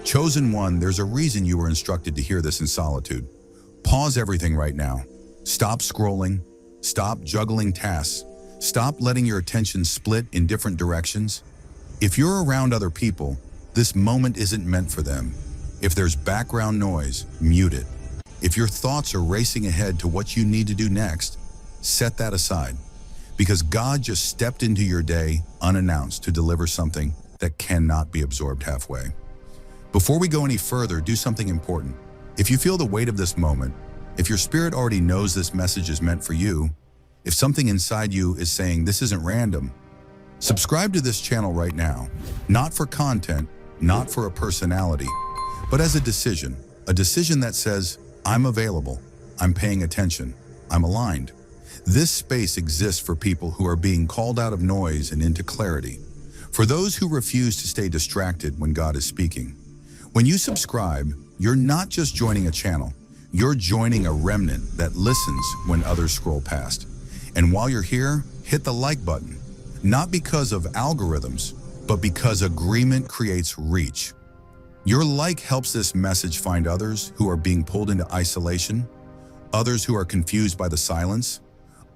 Chosen one, there's a reason you were instructed to hear this in solitude. Pause everything right now. Stop scrolling. Stop juggling tasks. Stop letting your attention split in different directions. If you're around other people, this moment isn't meant for them. If there's background noise, mute it. If your thoughts are racing ahead to what you need to do next, set that aside. Because God just stepped into your day unannounced to deliver something that cannot be absorbed halfway. Before we go any further, do something important. If you feel the weight of this moment, if your spirit already knows this message is meant for you, if something inside you is saying this isn't random, subscribe to this channel right now. Not for content, not for a personality, but as a decision that says, I'm available, I'm paying attention, I'm aligned. This space exists for people who are being called out of noise and into clarity. For those who refuse to stay distracted when God is speaking. When you subscribe, you're not just joining a channel, you're joining a remnant that listens when others scroll past. And while you're here, hit the like button, not because of algorithms, but because agreement creates reach. Your like helps this message find others who are being pulled into isolation, others who are confused by the silence,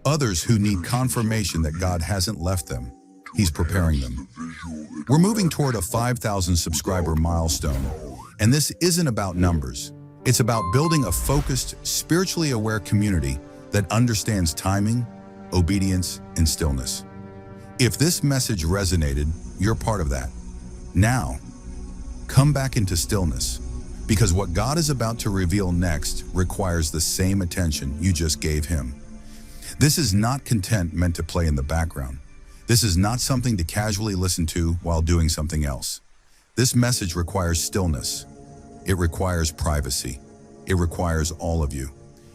others who need confirmation that God hasn't left them. He's preparing them. We're moving toward a 5,000 subscriber milestone, and this isn't about numbers. It's about building a focused, spiritually aware community that understands timing, obedience, and stillness. If this message resonated, you're part of that. Now, come back into stillness, because what God is about to reveal next requires the same attention you just gave Him. This is not content meant to play in the background. This is not something to casually listen to while doing something else. This message requires stillness. It requires privacy. It requires all of you.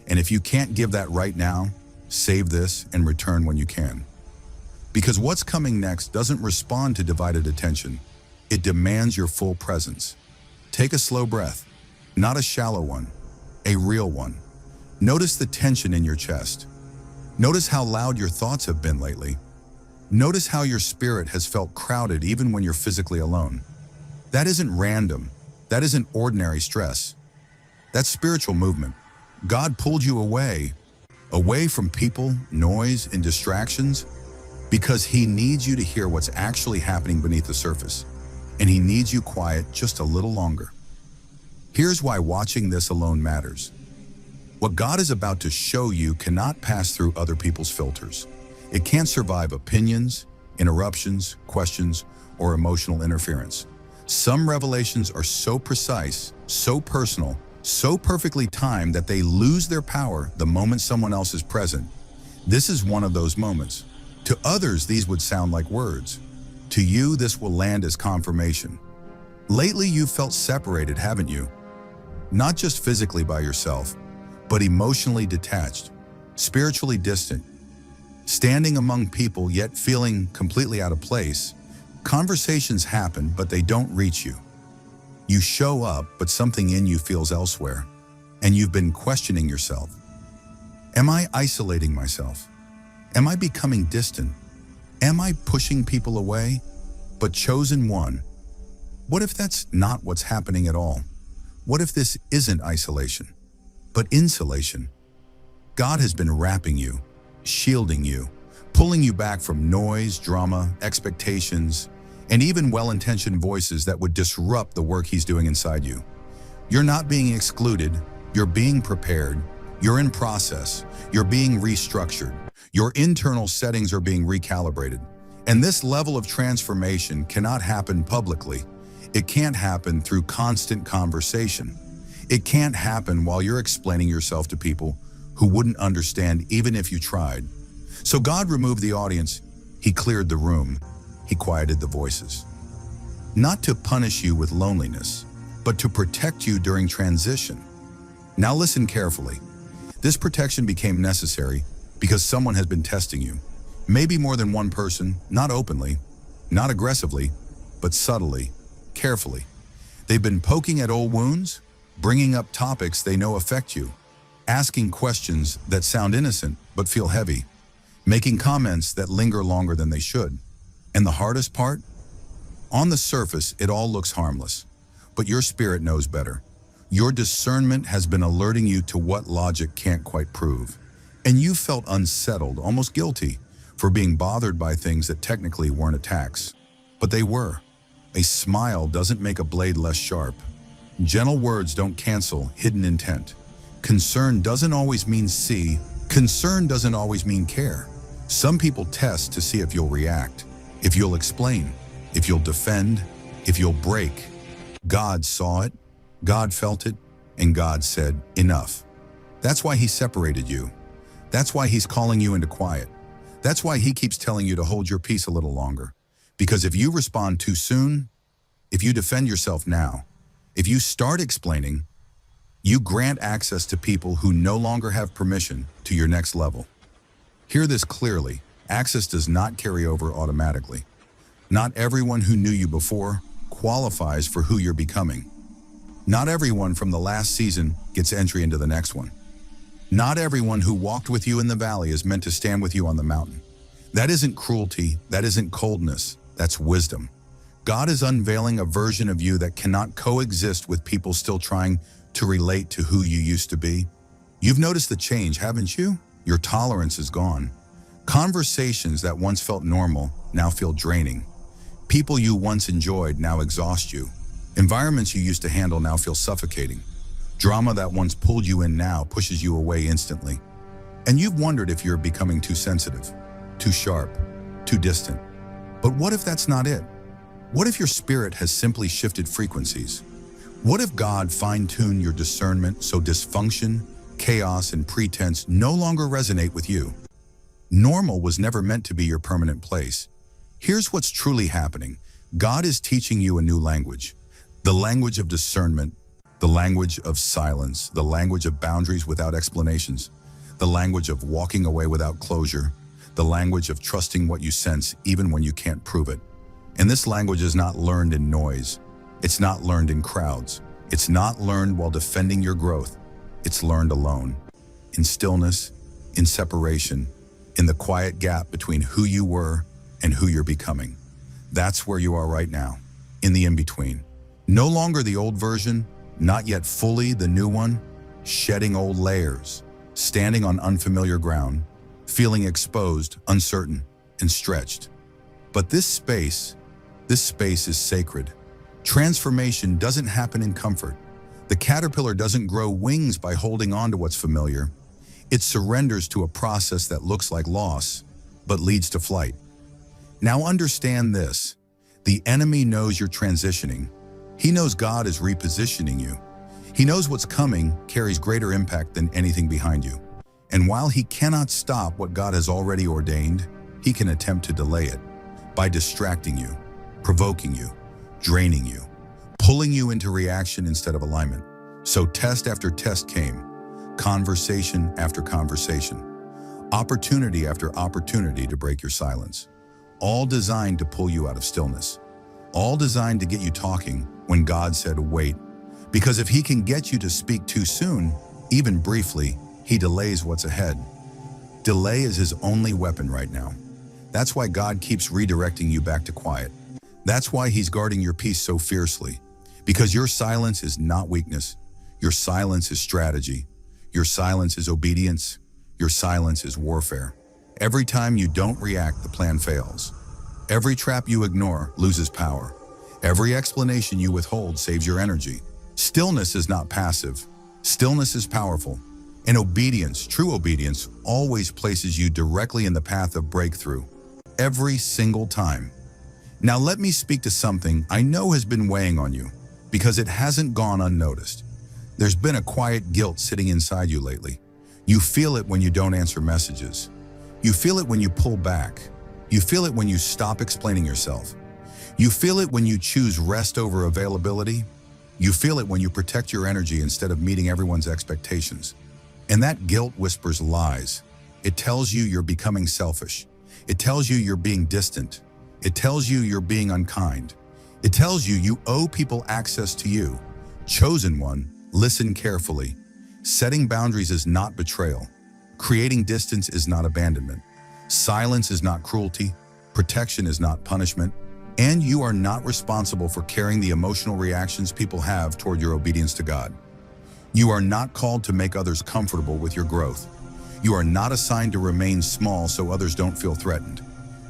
And if you can't give that right now, save this and return when you can. Because what's coming next doesn't respond to divided attention. It demands your full presence. Take a slow breath, not a shallow one, a real one. Notice the tension in your chest. Notice how loud your thoughts have been lately. Notice how your spirit has felt crowded even when you're physically alone. That isn't random. That isn't ordinary stress. That's spiritual movement. God pulled you away from people, noise, and distractions because He needs you to hear what's actually happening beneath the surface. And He needs you quiet just a little longer. Here's why watching this alone matters. What God is about to show you cannot pass through other people's filters. It can't survive opinions, interruptions, questions, or emotional interference. Some revelations are so precise, so personal, so perfectly timed that they lose their power the moment someone else is present. This is one of those moments. To others, these would sound like words. To you, this will land as confirmation. Lately, you've felt separated, haven't you? Not just physically by yourself, but emotionally detached, spiritually distant, standing among people yet feeling completely out of place. Conversations happen, but they don't reach you. You show up, but something in you feels elsewhere, and you've been questioning yourself. Am I isolating myself? Am I becoming distant? Am I pushing people away? But chosen one, what if that's not what's happening at all? What if this isn't isolation, but insulation? God has been wrapping you, shielding you, pulling you back from noise, drama, expectations, and even well-intentioned voices that would disrupt the work He's doing inside you. You're not being excluded, you're being prepared, you're in process, you're being restructured, your internal settings are being recalibrated. And this level of transformation cannot happen publicly. It can't happen through constant conversation. It can't happen while you're explaining yourself to people who wouldn't understand even if you tried. So God removed the audience, He cleared the room, He quieted the voices. Not to punish you with loneliness, but to protect you during transition. Now listen carefully. This protection became necessary because someone has been testing you. Maybe more than one person, not openly, not aggressively, but subtly, carefully. They've been poking at old wounds, bringing up topics they know affect you, asking questions that sound innocent but feel heavy, making comments that linger longer than they should. And the hardest part? On the surface, it all looks harmless. but your spirit knows better. Your discernment has been alerting you to what logic can't quite prove. And you felt unsettled, almost guilty, for being bothered by things that technically weren't attacks. But they were. A smile doesn't make a blade less sharp. Gentle words don't cancel hidden intent. Concern doesn't always mean concern doesn't always mean care. Some people test to see if you'll react, if you'll explain, if you'll defend, if you'll break. God saw it, God felt it, and God said, enough. That's why he separated you. That's why he's calling you into quiet. That's why he keeps telling you to hold your peace a little longer. Because if you respond too soon, if you defend yourself now, if you start explaining, you grant access to people who no longer have permission to your next level. Hear this clearly. Access does not carry over automatically. Not everyone who knew you before qualifies for who you're becoming. Not everyone from the last season gets entry into the next one. Not everyone who walked with you in the valley is meant to stand with you on the mountain. That isn't cruelty, that isn't coldness, that's wisdom. God is unveiling a version of you that cannot coexist with people still trying to relate to who you used to be. You've noticed the change, haven't you? Your tolerance is gone. Conversations that once felt normal now feel draining. People you once enjoyed now exhaust you. Environments you used to handle now feel suffocating. Drama that once pulled you in now pushes you away instantly. And you've wondered if you're becoming too sensitive, too sharp, too distant. But what if that's not it? What if your spirit has simply shifted frequencies? What if God fine-tuned your discernment so dysfunction, chaos, and pretense no longer resonate with you? Normal was never meant to be your permanent place. Here's what's truly happening. God is teaching you a new language. The language of discernment, the language of silence, the language of boundaries without explanations, the language of walking away without closure, the language of trusting what you sense even when you can't prove it. And this language is not learned in noise. It's not learned in crowds. It's not learned while defending your growth. It's learned alone, in stillness, in separation, in the quiet gap between who you were and who you're becoming. That's where you are right now, in the in-between. No longer the old version, not yet fully the new one, shedding old layers, standing on unfamiliar ground, feeling exposed, uncertain, and stretched. But this space is sacred. Transformation doesn't happen in comfort. The caterpillar doesn't grow wings by holding on to what's familiar. It surrenders to a process that looks like loss, but leads to flight. Now understand this. The enemy knows you're transitioning. He knows God is repositioning you. He knows what's coming carries greater impact than anything behind you. And while he cannot stop what God has already ordained, he can attempt to delay it by distracting you, provoking you, draining you, pulling you into reaction instead of alignment. So test after test came, conversation after conversation, opportunity after opportunity to break your silence, all designed to pull you out of stillness, all designed to get you talking when God said wait. Because if he can get you to speak too soon, even briefly, he delays what's ahead. Delay is his only weapon right now. That's why God keeps redirecting you back to quiet. That's why he's guarding your peace so fiercely. Because your silence is not weakness. Your silence is strategy. Your silence is obedience. Your silence is warfare. Every time you don't react, the plan fails. Every trap you ignore loses power. Every explanation you withhold saves your energy. Stillness is not passive. Stillness is powerful. And obedience, true obedience, always places you directly in the path of breakthrough. Every single time. Now let me speak to something I know has been weighing on you, because it hasn't gone unnoticed. There's been a quiet guilt sitting inside you lately. You feel it when you don't answer messages. You feel it when you pull back. You feel it when you stop explaining yourself. You feel it when you choose rest over availability. You feel it when you protect your energy instead of meeting everyone's expectations. And that guilt whispers lies. It tells you you're becoming selfish. It tells you you're being distant. It tells you you're being unkind. It tells you you owe people access to you. Chosen one, listen carefully. Setting boundaries is not betrayal. Creating distance is not abandonment. Silence is not cruelty. Protection is not punishment. And you are not responsible for carrying the emotional reactions people have toward your obedience to God. You are not called to make others comfortable with your growth. You are not assigned to remain small so others don't feel threatened.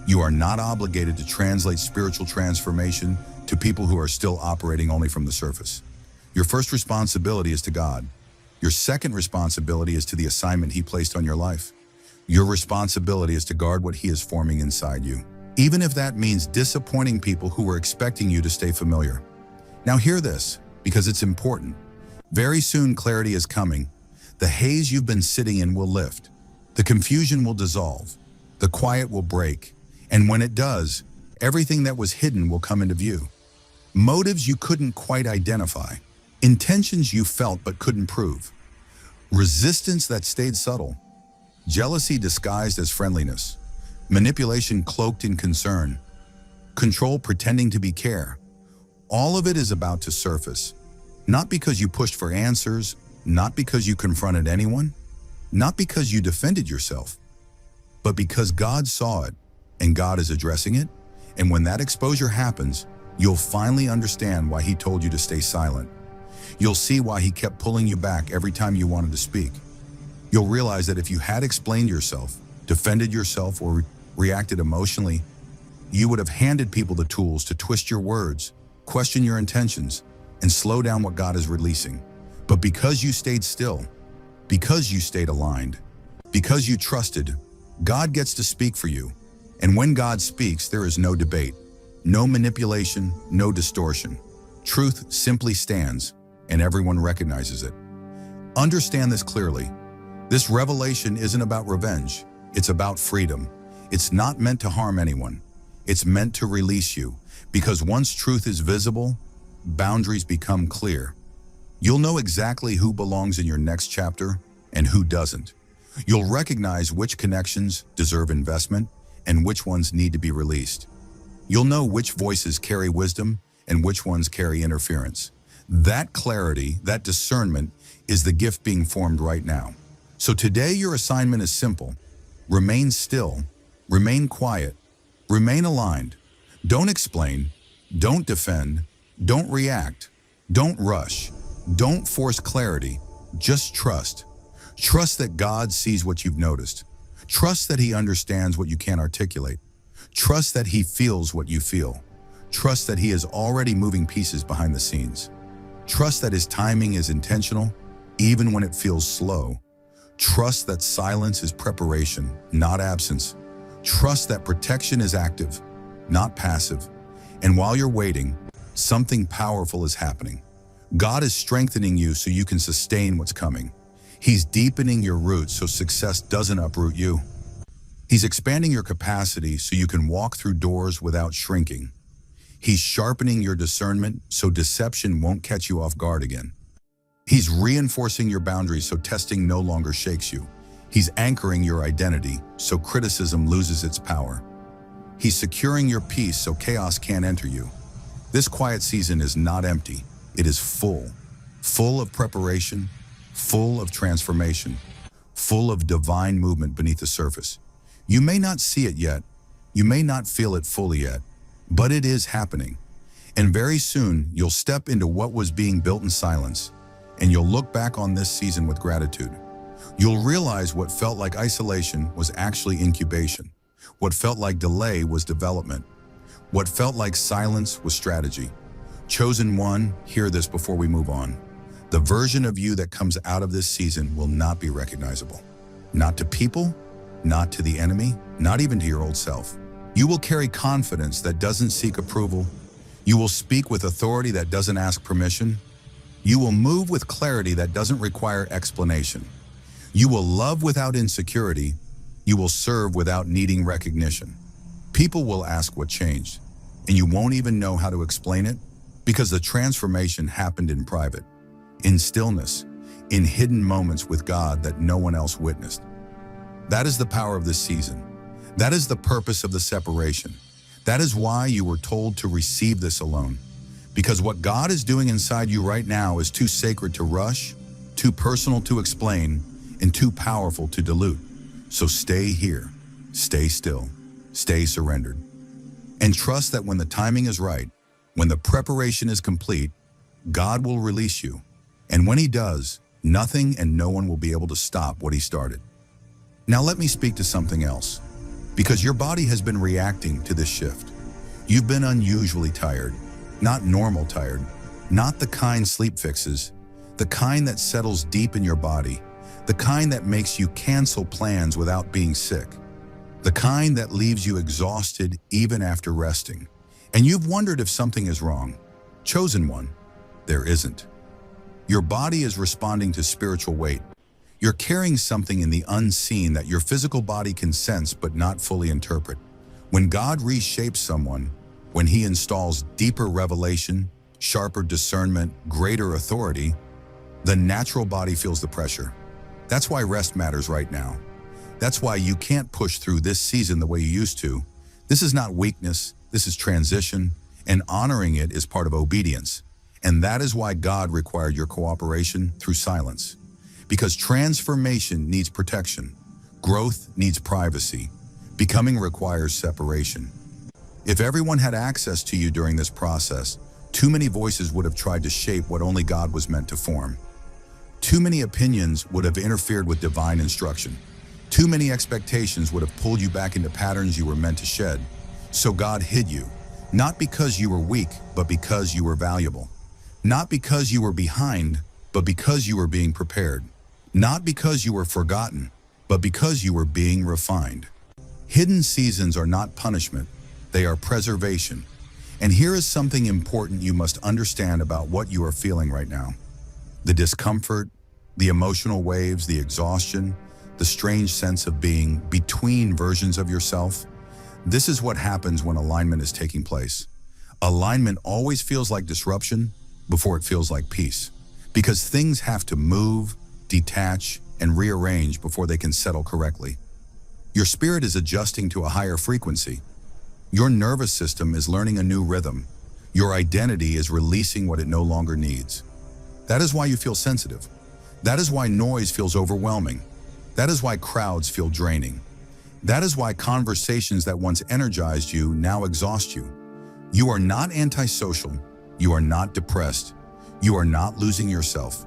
You are not obligated to translate spiritual transformation to people who are still operating only from the surface. Your first responsibility is to God. Your second responsibility is to the assignment He placed on your life. Your responsibility is to guard what He is forming inside you, even if that means disappointing people who were expecting you to stay familiar. Now hear this, because it's important. Very soon clarity is coming. The haze you've been sitting in will lift. The confusion will dissolve. The quiet will break. And when it does, everything that was hidden will come into view. Motives you couldn't quite identify. Intentions you felt but couldn't prove. Resistance that stayed subtle. Jealousy disguised as friendliness. Manipulation cloaked in concern. Control pretending to be care. All of it is about to surface. Not because you pushed for answers, not because you confronted anyone, not because you defended yourself, but because God saw it and God is addressing it. And when that exposure happens, you'll finally understand why He told you to stay silent. You'll see why He kept pulling you back every time you wanted to speak. You'll realize that if you had explained yourself, defended yourself, or reacted emotionally, you would have handed people the tools to twist your words, question your intentions, and slow down what God is releasing. But because you stayed still, because you stayed aligned, because you trusted, God gets to speak for you. And when God speaks, there is no debate, no manipulation, no distortion. Truth simply stands, and everyone recognizes it. Understand this clearly. This revelation isn't about revenge. It's about freedom. It's not meant to harm anyone. It's meant to release you, because once truth is visible, boundaries become clear. You'll know exactly who belongs in your next chapter and who doesn't. You'll recognize which connections deserve investment and which ones need to be released. You'll know which voices carry wisdom and which ones carry interference. That clarity, that discernment, is the gift being formed right now. So today your assignment is simple. Remain still, remain quiet, remain aligned. Don't explain, don't defend, don't react, don't rush, don't force clarity, just trust. Trust that God sees what you've noticed. Trust that He understands what you can't articulate. Trust that He feels what you feel. Trust that He is already moving pieces behind the scenes. Trust that His timing is intentional, even when it feels slow. Trust that silence is preparation, not absence. Trust that protection is active, not passive. And while you're waiting, something powerful is happening. God is strengthening you so you can sustain what's coming. He's deepening your roots so success doesn't uproot you. He's expanding your capacity so you can walk through doors without shrinking. He's sharpening your discernment so deception won't catch you off guard again. He's reinforcing your boundaries so testing no longer shakes you. He's anchoring your identity so criticism loses its power. He's securing your peace so chaos can't enter you. This quiet season is not empty. It is full. Full of preparation, full of transformation, full of divine movement beneath the surface. You may not see it yet. You may not feel it fully yet, but it is happening. And very soon, you'll step into what was being built in silence, and you'll look back on this season with gratitude. You'll realize what felt like isolation was actually incubation. What felt like delay was development. What felt like silence was strategy. Chosen one, hear this before we move on. The version of you that comes out of this season will not be recognizable. Not to people, not to the enemy, not even to your old self. You will carry confidence that doesn't seek approval. You will speak with authority that doesn't ask permission. You will move with clarity that doesn't require explanation. You will love without insecurity. You will serve without needing recognition. People will ask what changed, and you won't even know how to explain it because the transformation happened in private, in stillness, in hidden moments with God that no one else witnessed. That is the power of this season. That is the purpose of the separation. That is why you were told to receive this alone. Because what God is doing inside you right now is too sacred to rush, too personal to explain, and too powerful to dilute. So stay here, stay still, stay surrendered. And trust that when the timing is right, when the preparation is complete, God will release you. And when he does, nothing and no one will be able to stop what he started. Now let me speak to something else, because your body has been reacting to this shift. You've been unusually tired, not normal tired, not the kind sleep fixes, the kind that settles deep in your body, the kind that makes you cancel plans without being sick, the kind that leaves you exhausted even after resting. And you've wondered if something is wrong. Chosen one, there isn't. Your body is responding to spiritual weight. You're carrying something in the unseen that your physical body can sense but not fully interpret. When God reshapes someone, when he installs deeper revelation, sharper discernment, greater authority, the natural body feels the pressure. That's why rest matters right now. That's why you can't push through this season the way you used to. This is not weakness, this is transition, and honoring it is part of obedience. And that is why God required your cooperation through silence. Because transformation needs protection. Growth needs privacy. Becoming requires separation. If everyone had access to you during this process, too many voices would have tried to shape what only God was meant to form. Too many opinions would have interfered with divine instruction. Too many expectations would have pulled you back into patterns you were meant to shed. So God hid you, not because you were weak, but because you were valuable. Not because you were behind, but because you were being prepared. Not because you were forgotten, but because you were being refined. Hidden seasons are not punishment, they are preservation. And here is something important you must understand about what you are feeling right now. The discomfort, the emotional waves, the exhaustion, the strange sense of being between versions of yourself. This is what happens when alignment is taking place. Alignment always feels like disruption before it feels like peace, because things have to move, detach, and rearrange before they can settle correctly. Your spirit is adjusting to a higher frequency. Your nervous system is learning a new rhythm. Your identity is releasing what it no longer needs. That is why you feel sensitive. That is why noise feels overwhelming. That is why crowds feel draining. That is why conversations that once energized you now exhaust you. You are not antisocial. You are not depressed. You are not losing yourself.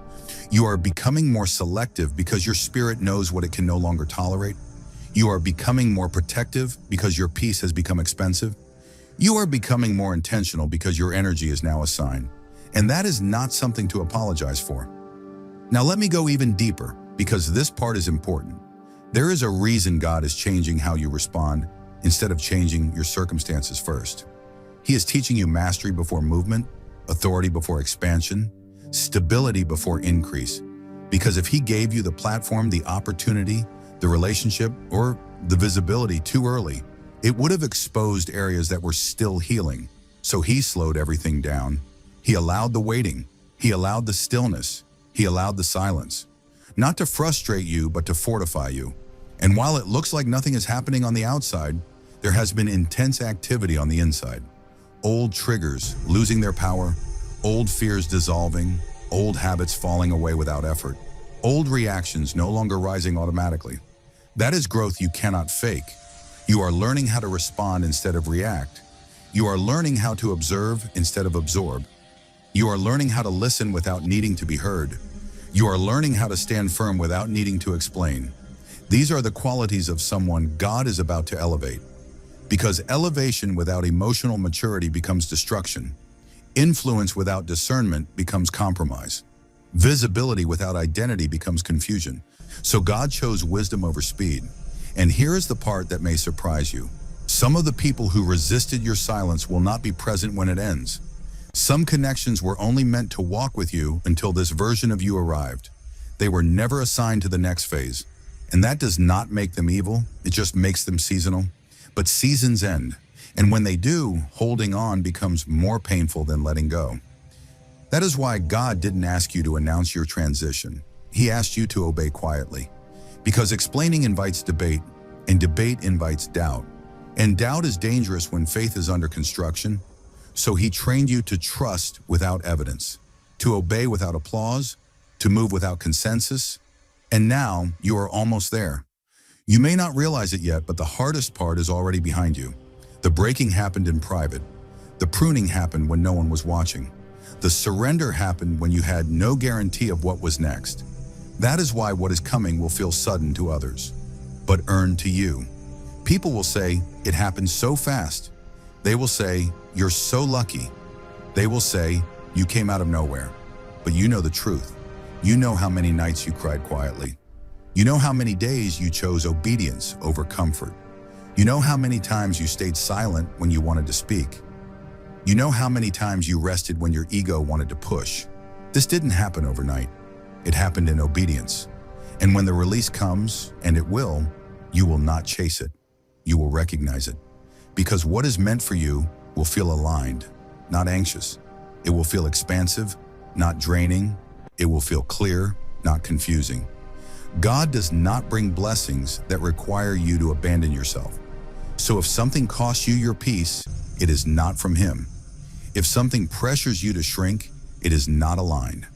You are becoming more selective because your spirit knows what it can no longer tolerate. You are becoming more protective because your peace has become expensive. You are becoming more intentional because your energy is now a sign. And that is not something to apologize for. Now let me go even deeper, because this part is important. There is a reason God is changing how you respond instead of changing your circumstances first. He is teaching you mastery before movement, authority before expansion, stability before increase. Because if he gave you the platform, the opportunity, the relationship, or the visibility too early, it would have exposed areas that were still healing. So he slowed everything down. He allowed the waiting. He allowed the stillness. He allowed the silence. Not to frustrate you, but to fortify you. And while it looks like nothing is happening on the outside, there has been intense activity on the inside. Old triggers losing their power, old fears dissolving, old habits falling away without effort, old reactions no longer rising automatically. That is growth you cannot fake. You are learning how to respond instead of react. You are learning how to observe instead of absorb. You are learning how to listen without needing to be heard. You are learning how to stand firm without needing to explain. These are the qualities of someone God is about to elevate. Because elevation without emotional maturity becomes destruction. Influence without discernment becomes compromise. Visibility without identity becomes confusion. So God chose wisdom over speed. And here is the part that may surprise you. Some of the people who resisted your silence will not be present when it ends. Some connections were only meant to walk with you until this version of you arrived. They were never assigned to the next phase. And that does not make them evil, it just makes them seasonal. But seasons end, and when they do, holding on becomes more painful than letting go. That is why God didn't ask you to announce your transition. He asked you to obey quietly. Because explaining invites debate, and debate invites doubt. And doubt is dangerous when faith is under construction. So he trained you to trust without evidence, to obey without applause, to move without consensus. And now you are almost there. You may not realize it yet, but the hardest part is already behind you. The breaking happened in private. The pruning happened when no one was watching. The surrender happened when you had no guarantee of what was next. That is why what is coming will feel sudden to others, but earned to you. People will say, it happened so fast. They will say, you're so lucky. They will say, you came out of nowhere. But you know the truth. You know how many nights you cried quietly. You know how many days you chose obedience over comfort. You know how many times you stayed silent when you wanted to speak. You know how many times you rested when your ego wanted to push. This didn't happen overnight. It happened in obedience. And when the release comes, and it will, you will not chase it. You will recognize it. Because what is meant for you will feel aligned, not anxious. It will feel expansive, not draining. It will feel clear, not confusing. God does not bring blessings that require you to abandon yourself. So if something costs you your peace, it is not from Him. If something pressures you to shrink, it is not aligned.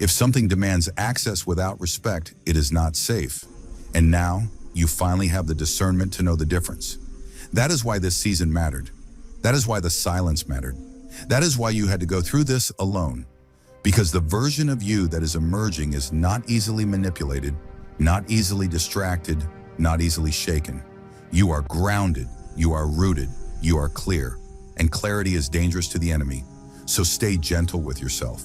If something demands access without respect, it is not safe. And now, you finally have the discernment to know the difference. That is why this season mattered. That is why the silence mattered. That is why you had to go through this alone. Because the version of you that is emerging is not easily manipulated, not easily distracted, not easily shaken. You are grounded, you are rooted, you are clear, and clarity is dangerous to the enemy. So stay gentle with yourself.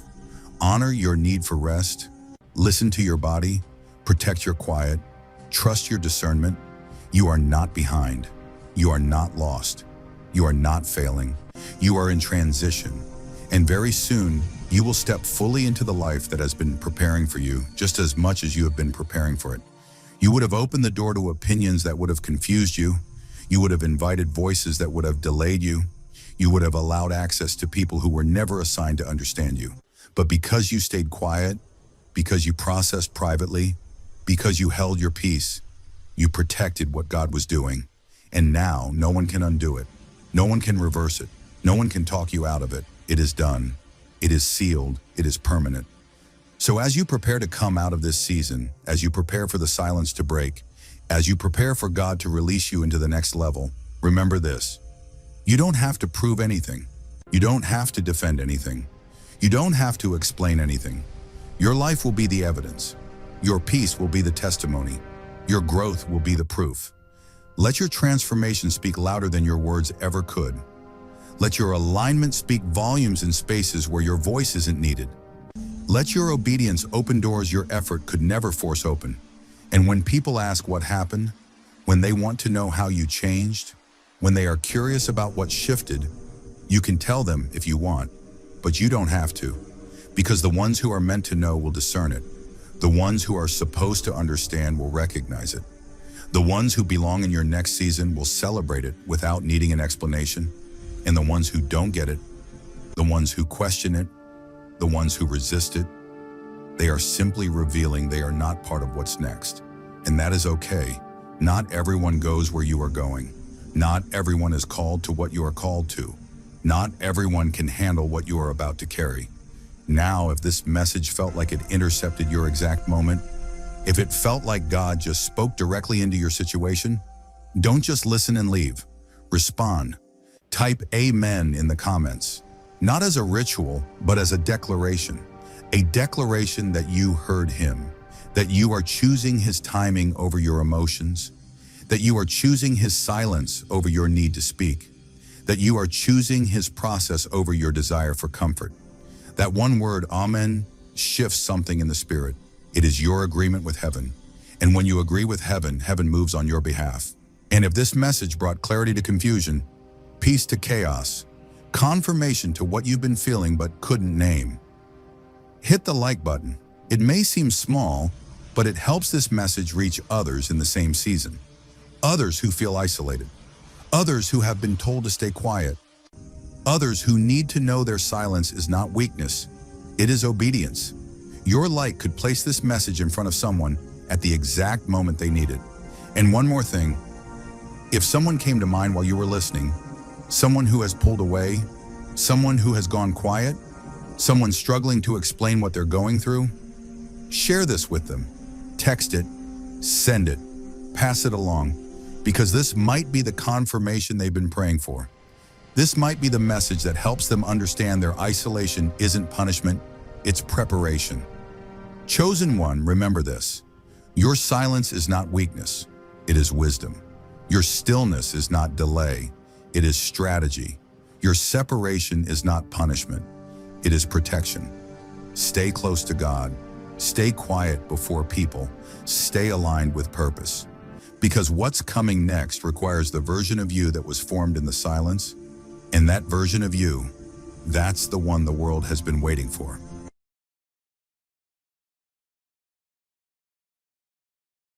Honor your need for rest, listen to your body, protect your quiet, trust your discernment. You are not behind. You are not lost. You are not failing. You are in transition. And very soon, you will step fully into the life that has been preparing for you just as much as you have been preparing for it. You would have opened the door to opinions that would have confused you. You would have invited voices that would have delayed you. You would have allowed access to people who were never assigned to understand you. But because you stayed quiet, because you processed privately, because you held your peace, you protected what God was doing. And now no one can undo it. No one can reverse it. No one can talk you out of it. It is done. It is sealed. It is permanent. So as you prepare to come out of this season, as you prepare for the silence to break, as you prepare for God to release you into the next level, remember this. You don't have to prove anything. You don't have to defend anything. You don't have to explain anything. Your life will be the evidence. Your peace will be the testimony. Your growth will be the proof. Let your transformation speak louder than your words ever could. Let your alignment speak volumes in spaces where your voice isn't needed. Let your obedience open doors your effort could never force open. And when people ask what happened, when they want to know how you changed, when they are curious about what shifted, you can tell them if you want, but you don't have to, because the ones who are meant to know will discern it. The ones who are supposed to understand will recognize it. The ones who belong in your next season will celebrate it without needing an explanation. And the ones who don't get it, the ones who question it, the ones who resist it, they are simply revealing they are not part of what's next. And that is okay. Not everyone goes where you are going. Not everyone is called to what you are called to. Not everyone can handle what you are about to carry. Now, if this message felt like it intercepted your exact moment, if it felt like God just spoke directly into your situation, don't just listen and leave. Respond. Type Amen in the comments. Not as a ritual, but as a declaration. A declaration that you heard Him, that you are choosing His timing over your emotions, that you are choosing His silence over your need to speak, that you are choosing His process over your desire for comfort. That one word, Amen, shifts something in the spirit. It is your agreement with heaven. And when you agree with heaven, heaven moves on your behalf. And if this message brought clarity to confusion, peace to chaos, confirmation to what you've been feeling but couldn't name, hit the like button. It may seem small, but it helps this message reach others in the same season. Others who feel isolated. Others who have been told to stay quiet. Others who need to know their silence is not weakness, it is obedience. Your light could place this message in front of someone at the exact moment they need it. And one more thing, if someone came to mind while you were listening, someone who has pulled away, someone who has gone quiet, someone struggling to explain what they're going through, share this with them. Text it, send it, pass it along. because this might be the confirmation they've been praying for. This might be the message that helps them understand their isolation isn't punishment, it's preparation. Chosen one, remember this. Your silence is not weakness, it is wisdom. Your stillness is not delay, it is strategy. Your separation is not punishment, it is protection. Stay close to God, stay quiet before people, stay aligned with purpose. Because what's coming next requires the version of you that was formed in the silence, and that version of you, that's the one the world has been waiting for.